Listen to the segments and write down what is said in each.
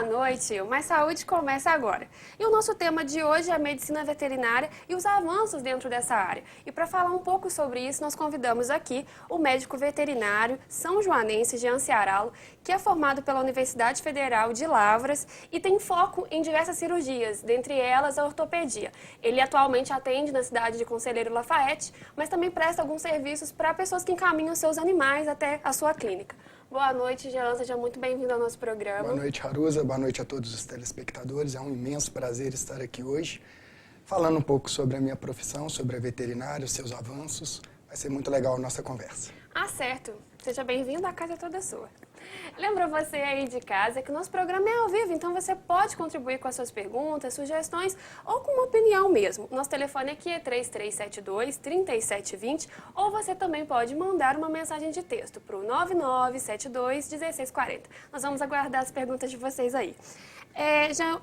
noite, o Mais Saúde começa agora. E o nosso tema de hoje é a medicina veterinária e os avanços dentro dessa área. E para falar um pouco sobre isso, nós convidamos aqui o médico veterinário são joanense Jean Ciaralo, que é formado pela Universidade Federal de Lavras e tem foco em diversas cirurgias, dentre elas a ortopedia. Ele atualmente atende na cidade de Conselheiro Lafayette, mas também presta alguns serviços para pessoas que encaminham seus animais até a sua clínica. Boa noite, Jean. Seja muito bem-vindo ao nosso programa. Boa noite, Haruza. Boa noite a todos os telespectadores. É um imenso prazer estar aqui hoje, falando um pouco sobre a minha profissão, sobre a veterinária, os seus avanços. Vai ser muito legal a nossa conversa. Ah, certo. Seja bem-vindo, a casa é toda sua. Lembra você aí de casa que nosso programa é ao vivo, então você pode contribuir com as suas perguntas, sugestões ou com uma opinião mesmo. Nosso telefone aqui é 3372-3720 ou você também pode mandar uma mensagem de texto para o 9972-1640. Nós vamos aguardar as perguntas de vocês aí.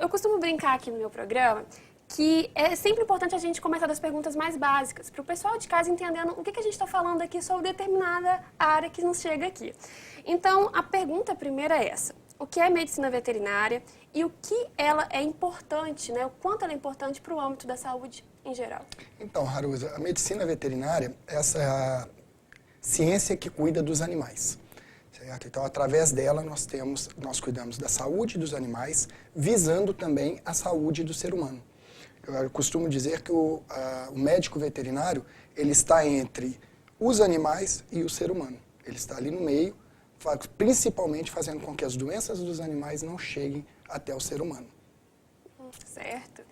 Eu costumo brincar aqui no meu programa que é sempre importante a gente começar das perguntas mais básicas, para o pessoal de casa entendendo o que a gente está falando aqui sobre determinada área que nos chega aqui. Então, a pergunta primeira é essa: o que é medicina veterinária e o que ela é importante, né? O quanto ela é importante para o âmbito da saúde em geral? Então, Haruza, a medicina veterinária é essa ciência que cuida dos animais. Certo? Então, através dela, nós cuidamos da saúde dos animais, visando também a saúde do ser humano. Eu costumo dizer que o médico veterinário, ele está entre os animais e o ser humano. Ele está ali no meio, principalmente fazendo com que as doenças dos animais não cheguem até o ser humano. Certo.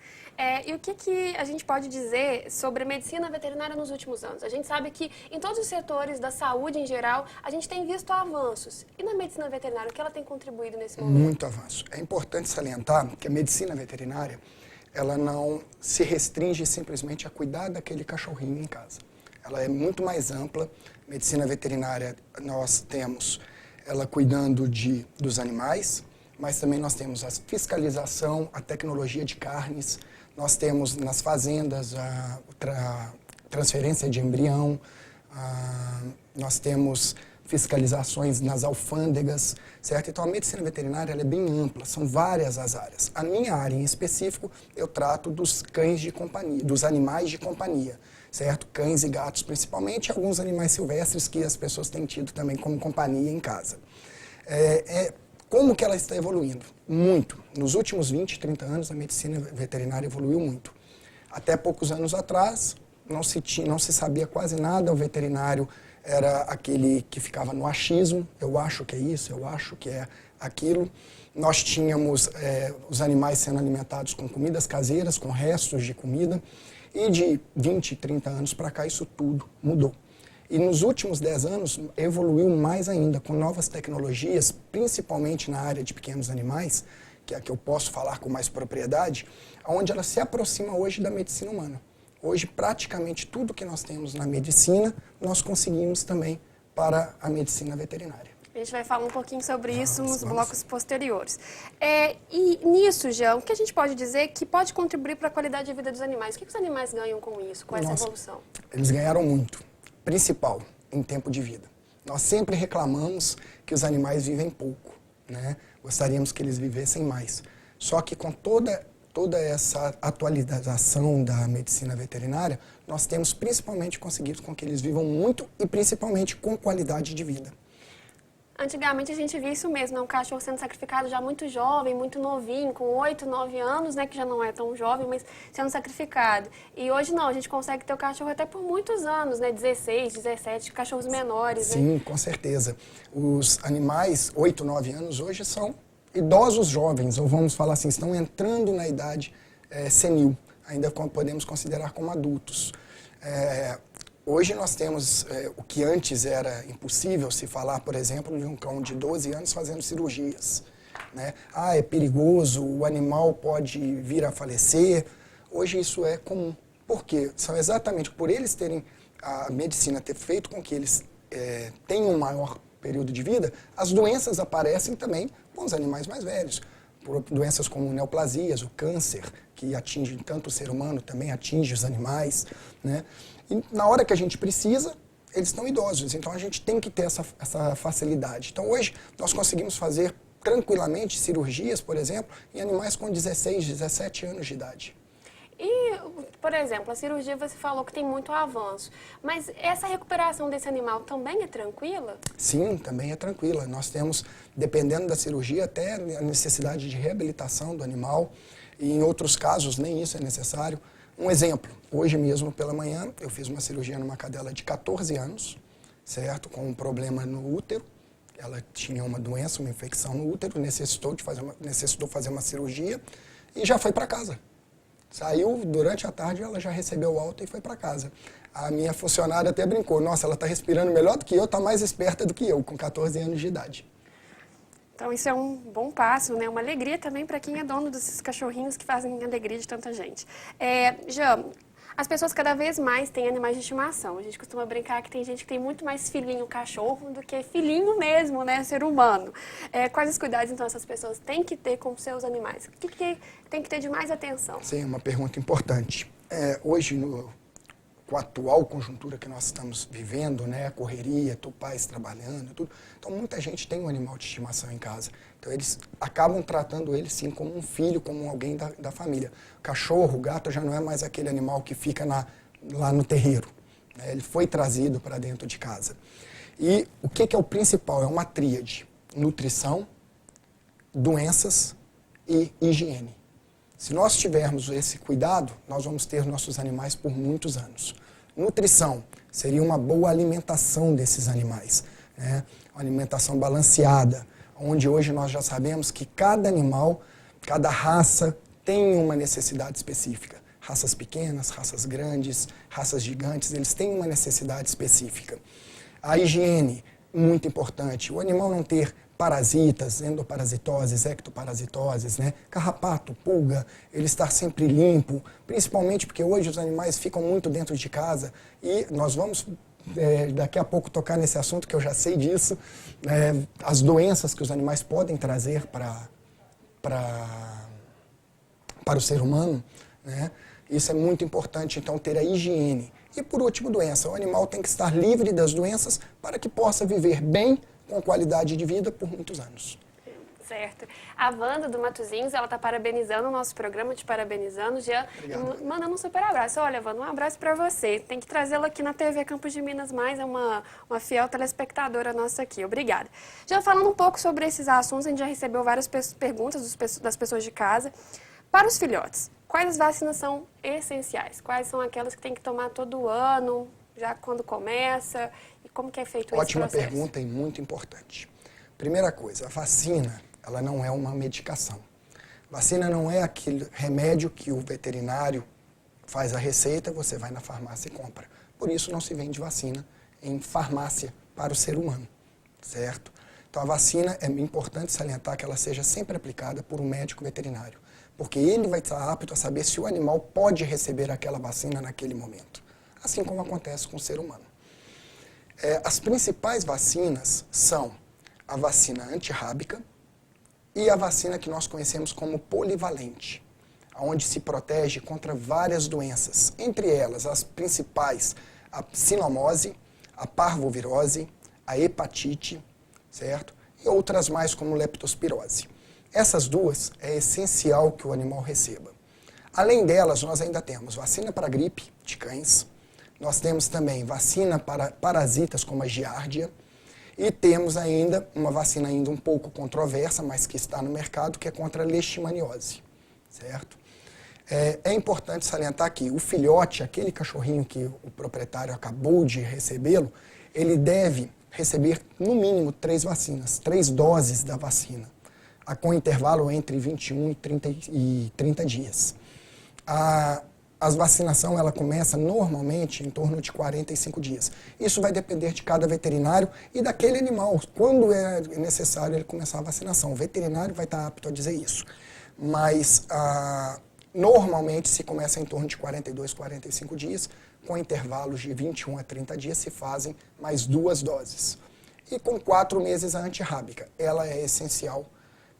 E o que a gente pode dizer sobre a medicina veterinária nos últimos anos? A gente sabe que em todos os setores da saúde em geral, a gente tem visto avanços. E na medicina veterinária, o que ela tem contribuído nesse momento? Muito avanço. É importante salientar que a medicina veterinária, ela não se restringe simplesmente a cuidar daquele cachorrinho em casa. Ela é muito mais ampla. Medicina veterinária, nós temos ela cuidando dos animais, mas também nós temos a fiscalização, a tecnologia de carnes, nós temos nas fazendas a transferência de embrião, nós temos fiscalizações nas alfândegas, certo? Então, a medicina veterinária ela é bem ampla, são várias as áreas. A minha área em específico, eu trato dos cães de companhia, dos animais de companhia, certo? Cães e gatos, principalmente, e alguns animais silvestres que as pessoas têm tido também como companhia em casa. Como que ela está evoluindo? Muito. Nos últimos 20, 30 anos, a medicina veterinária evoluiu muito. Até poucos anos atrás, não se sabia quase nada, o veterinário era aquele que ficava no achismo, eu acho que é isso, eu acho que é aquilo. Nós tínhamos os animais sendo alimentados com comidas caseiras, com restos de comida, e de 20, 30 anos para cá isso tudo mudou. E nos últimos 10 anos evoluiu mais ainda, com novas tecnologias, principalmente na área de pequenos animais, que é a que eu posso falar com mais propriedade, onde ela se aproxima hoje da medicina humana. Hoje, praticamente tudo que nós temos na medicina, nós conseguimos também para a medicina veterinária. A gente vai falar um pouquinho sobre isso nos blocos posteriores. E nisso, Jean, o que a gente pode dizer que pode contribuir para a qualidade de vida dos animais? O que os animais ganham com isso, com essa evolução? Eles ganharam muito. Principal, em tempo de vida. Nós sempre reclamamos que os animais vivem pouco, né? Gostaríamos que eles vivessem mais. Só que com toda essa atualização da medicina veterinária, nós temos principalmente conseguido com que eles vivam muito e principalmente com qualidade de vida. Antigamente a gente via isso mesmo, né? Um cachorro sendo sacrificado já muito jovem, muito novinho, com 8, 9 anos, né? Que já não é tão jovem, mas sendo sacrificado. E hoje não, a gente consegue ter o cachorro até por muitos anos, né? 16, 17, cachorros menores, Sim, né? com certeza. Os animais, 8, 9 anos, hoje são idosos jovens, ou vamos falar assim, estão entrando na idade senil, ainda podemos considerar como adultos. Hoje nós temos o que antes era impossível se falar, por exemplo, de um cão de 12 anos fazendo cirurgias, né? É perigoso, o animal pode vir a falecer. Hoje isso é comum. Por quê? São exatamente por eles terem, a medicina ter feito com que eles tenham um maior período de vida, as doenças aparecem também com os animais mais velhos. Por doenças como neoplasias, o câncer, que atinge tanto o ser humano, também atinge os animais, né? E na hora que a gente precisa, eles estão idosos, então a gente tem que ter essa facilidade. Então hoje nós conseguimos fazer tranquilamente cirurgias, por exemplo, em animais com 16, 17 anos de idade. E, por exemplo, a cirurgia você falou que tem muito avanço, mas essa recuperação desse animal também é tranquila? Sim, também é tranquila. Nós temos, dependendo da cirurgia, até a necessidade de reabilitação do animal, e em outros casos nem isso é necessário. Um exemplo, hoje mesmo pela manhã eu fiz uma cirurgia numa cadela de 14 anos, certo? Com um problema no útero. Ela tinha uma doença, uma infecção no útero, necessitou fazer uma cirurgia e já foi para casa. Saiu durante a tarde, ela já recebeu alta e foi para casa. A minha funcionária até brincou, nossa, ela está respirando melhor do que eu, está mais esperta do que eu, com 14 anos de idade. Então isso é um bom passo, né? Uma alegria também para quem é dono desses cachorrinhos que fazem alegria de tanta gente. Jean, as pessoas cada vez mais têm animais de estimação. A gente costuma brincar que tem gente que tem muito mais filhinho cachorro do que filhinho mesmo, né, ser humano. Quais os cuidados, então, essas pessoas têm que ter com seus animais? O que tem que ter de mais atenção? Sim, uma pergunta importante. Hoje, com a atual conjuntura que nós estamos vivendo, né, a correria, pais trabalhando, tudo, então muita gente tem um animal de estimação em casa. Então eles acabam tratando ele sim como um filho, como alguém da família. Cachorro, gato já não é mais aquele animal que fica lá no terreiro, né? Ele foi trazido para dentro de casa. E o que é o principal? É uma tríade: nutrição, doenças e higiene. Se nós tivermos esse cuidado, nós vamos ter nossos animais por muitos anos. Nutrição seria uma boa alimentação desses animais, né? Uma alimentação balanceada, onde hoje nós já sabemos que cada animal, cada raça tem uma necessidade específica. Raças pequenas, raças grandes, raças gigantes, eles têm uma necessidade específica. A higiene, muito importante. O animal não ter parasitas, endoparasitoses, ectoparasitoses, né? Carrapato, pulga, ele estar sempre limpo, principalmente porque hoje os animais ficam muito dentro de casa e nós vamos daqui a pouco tocar nesse assunto, que eu já sei disso, as doenças que os animais podem trazer para o ser humano, né? Isso é muito importante, então, ter a higiene. E, por último, doença. O animal tem que estar livre das doenças para que possa viver bem, com qualidade de vida por muitos anos. Certo. A Wanda do Matozinhos, ela está parabenizando o nosso programa, te parabenizando, Jean, e mandando um super abraço. Olha, Wanda, um abraço para você. Tem que trazê-la aqui na TV Campos de Minas Mais, é uma fiel telespectadora nossa aqui. Obrigada. Já falando um pouco sobre esses assuntos, a gente já recebeu várias perguntas das pessoas de casa. Para os filhotes, quais as vacinas são essenciais? Quais são aquelas que tem que tomar todo ano, já quando começa? E como que é feito esse processo? Ótima pergunta e muito importante. Primeira coisa, a vacina, ela não é uma medicação. Vacina não é aquele remédio que o veterinário faz a receita, você vai na farmácia e compra. Por isso não se vende vacina em farmácia para o ser humano, certo? Então a vacina, é importante salientar que ela seja sempre aplicada por um médico veterinário, porque ele vai estar apto a saber se o animal pode receber aquela vacina naquele momento, assim como acontece com o ser humano. As principais vacinas são a vacina antirrábica e a vacina que nós conhecemos como polivalente, onde se protege contra várias doenças, entre elas as principais, a sinomose, a parvovirose, a hepatite, certo? E outras mais como leptospirose. Essas duas é essencial que o animal receba. Além delas, nós ainda temos vacina para gripe de cães, nós temos também vacina para parasitas como a giardia e temos ainda uma vacina ainda um pouco controversa, mas que está no mercado, que é contra a leishmaniose, certo? É importante salientar que o filhote, aquele cachorrinho que o proprietário acabou de recebê-lo, ele deve receber no mínimo 3 vacinas, 3 doses da vacina, com intervalo entre 21 e 30 dias. A vacinação ela começa normalmente em torno de 45 dias. Isso vai depender de cada veterinário e daquele animal, quando é necessário ele começar a vacinação. O veterinário vai estar apto a dizer isso. Mas normalmente se começa em torno de 42, 45 dias, com intervalos de 21 a 30 dias se fazem mais 2 doses. E com 4 meses a antirrábica. Ela é essencial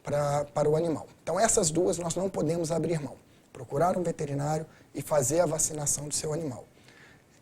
para o animal. Então essas duas nós não podemos abrir mão. Procurar um veterinário e fazer a vacinação do seu animal.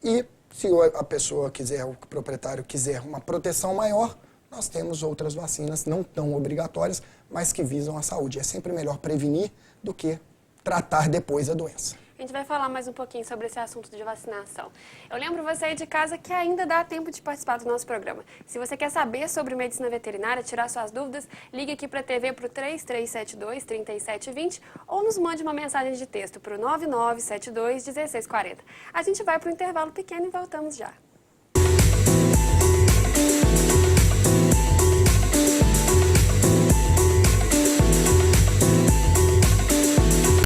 E se a pessoa quiser, o proprietário quiser uma proteção maior, nós temos outras vacinas não tão obrigatórias, mas que visam a saúde. É sempre melhor prevenir do que tratar depois a doença. A gente vai falar mais um pouquinho sobre esse assunto de vacinação. Eu lembro você aí de casa que ainda dá tempo de participar do nosso programa. Se você quer saber sobre medicina veterinária, tirar suas dúvidas, ligue aqui para a TV para o 3372-3720 ou nos mande uma mensagem de texto para o 9972-1640. A gente vai para o intervalo pequeno e voltamos já.